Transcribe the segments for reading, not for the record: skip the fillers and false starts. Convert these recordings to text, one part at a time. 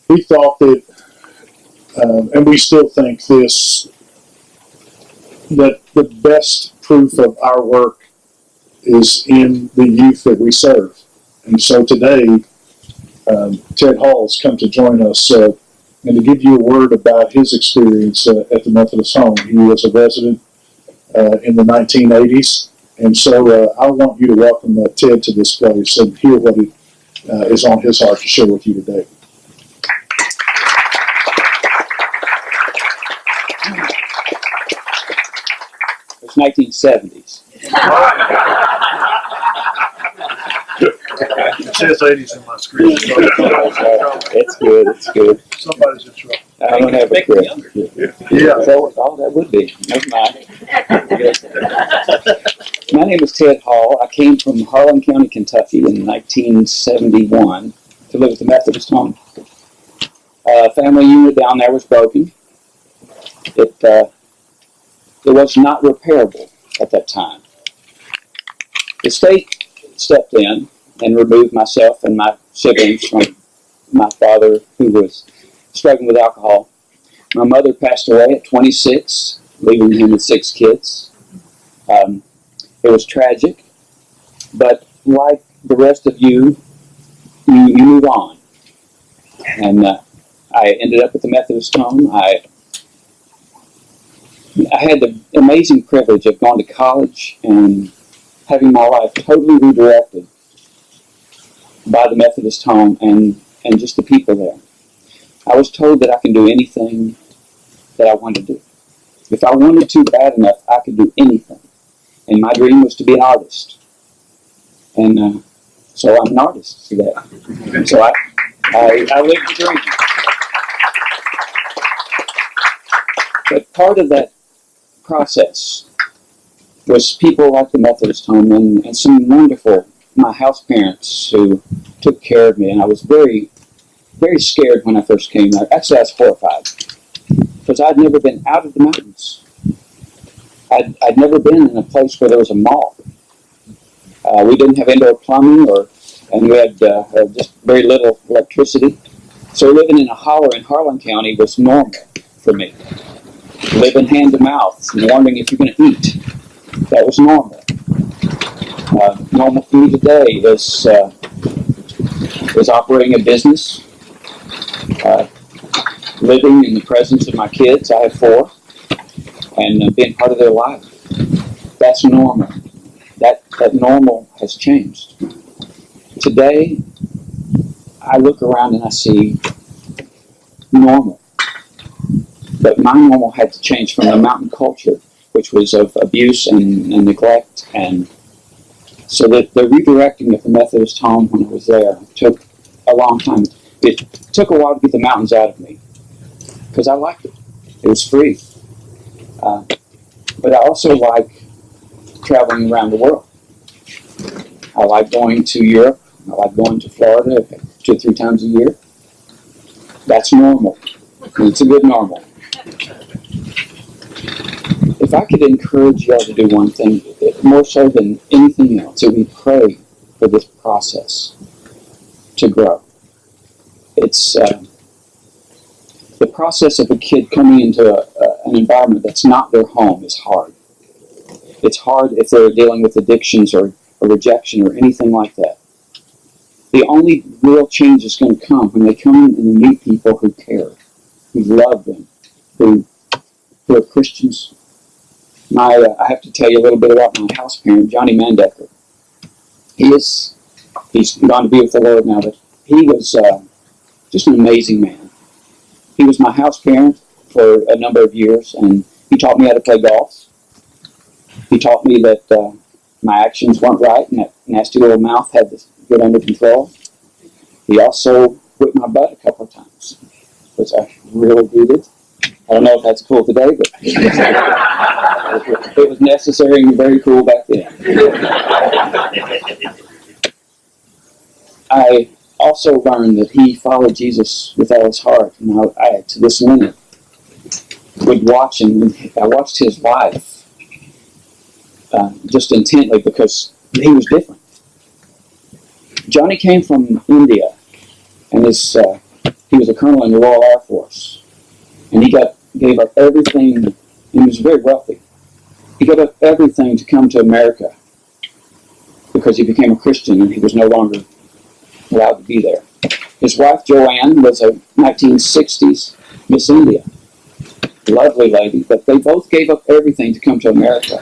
we thought that, and we still think this, that the best proof of our work is in the youth that we serve. And so today, Ted Hall's come to join us and to give you a word about his experience at the Methodist Home. He was a resident in the 1980s. And so I want you to welcome Ted to this place and hear what is on his heart to share with you today. It's 1970s. It says 80s in my screen. It's good. It's good. Somebody's in trouble. I don't have a career. Yeah. Oh, that would be. Never mind. My name is Ted Hall. I came from Harlan County, Kentucky in 1971 to live at the Methodist Home. Family unit down there was broken. It was not repairable at that time. The state stepped in and removed myself and my siblings from my father, who was struggling with alcohol. My mother passed away at 26, leaving him with 6 kids. It was tragic, but like the rest of you move on. And I ended up at the Methodist Home. I had the amazing privilege of going to college and having my life totally redirected by the Methodist Home and just the people there. I was told that I can do anything that I wanted to do. If I wanted to bad enough, I could do anything. And my dream was to be an artist. And so I'm an artist today. So I lived the dream. But part of that process was people like the Methodist Home and some wonderful, my house parents who took care of me. And I was very, very scared when I first came there. Actually, I was horrified because I'd never been out of the mountains. I'd never been in a place where there was a mall. We didn't have indoor plumbing, and we had just very little electricity. So living in a holler in Harlan County was normal for me. Living hand to mouth and wondering if you're going to eat, that was normal. Normal for me today is operating a business, living in the presence of my kids. I have 4. And being part of their life. That's normal. That normal has changed. Today, I look around and I see normal. But my normal had to change from the mountain culture, which was of abuse and neglect. And so that the redirecting of the Methodist Home when I was there took a long time. It took a while to get the mountains out of me because I liked it. It was free. But I also like traveling around the world. I like going to Europe. I like going to Florida 2 or 3 times a year. That's normal. It's a good normal. If I could encourage y'all to do one thing, more so than anything else, it would be pray for this process to grow. It's the process of a kid coming into an environment that's not their home is hard. It's hard if they're dealing with addictions or rejection or anything like that. The only real change is going to come when they come in and they meet people who care, who love them, who are Christians. I have to tell you a little bit about my house parent, Johnny Mandecker. He's gone to be with the Lord now, but he was just an amazing man. He was my house parent for a number of years, and he taught me how to play golf. He taught me that my actions weren't right, and that nasty little mouth had to get under control. He also whipped my butt a couple of times, which I really needed. I don't know if that's cool today, but it was necessary and very cool back then. I also learned that he followed Jesus with all his heart. And I to this minute, would watch him. I watched his life just intently because he was different. Johnny came from India, and his He was a colonel in the Royal Air Force. And he gave up everything, and he was very wealthy. He gave up everything to come to America because he became a Christian and he was no longer allowed to be there. His wife, Joanne, was a 1960s Miss India. Lovely lady, but they both gave up everything to come to America.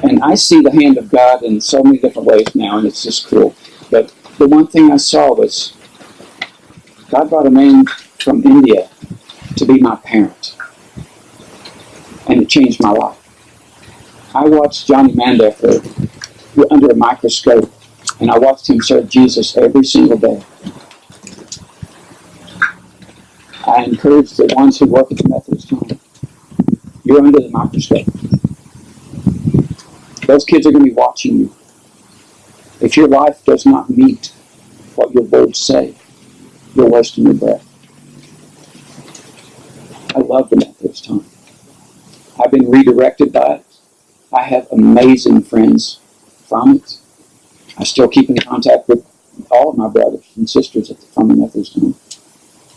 And I see the hand of God in so many different ways now, and it's just cool. But the one thing I saw was God brought a man from India to be my parent. And it changed my life. I watched Johnny Mandeffer under a microscope, and I watched him serve Jesus every single day. I encourage the ones who work at the Methodist Home. You're under the microscope. Those kids are going to be watching you. If your life does not meet what your words say, you're wasting your breath. I love the Methodist Home. I've been redirected by it. I have amazing friends from it. I still keep in contact with all of my brothers and sisters from the Methodist Home.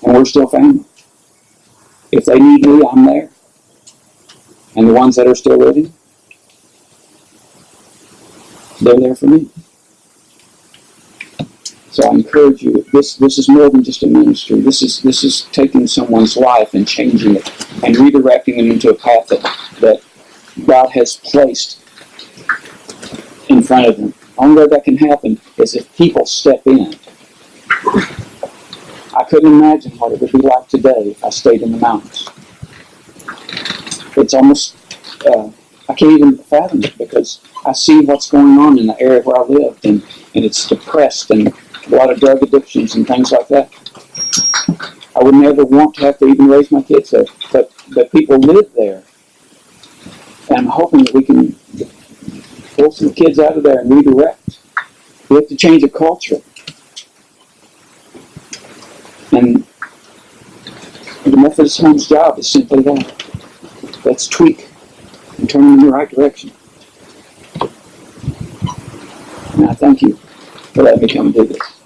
And we're still family. If they need me, I'm there. And the ones that are still living, they're there for me. So I encourage you, this is more than just a ministry. This is taking someone's life and changing it and redirecting them into a path that God has placed in front of them. The only way that can happen is if people step in. I couldn't imagine what it would be like today if I stayed in the mountains. It's almost, I can't even fathom it because I see what's going on in the area where I lived, and it's depressed and a lot of drug addictions and things like that. I would never want to have to even raise my kids there, but people live there. And I'm hoping that we can pull some kids out of there and redirect. We have to change the culture. And the Methodist Home's job is simply that. Let's tweak and turn them in the right direction. And I thank you for letting me come and do this.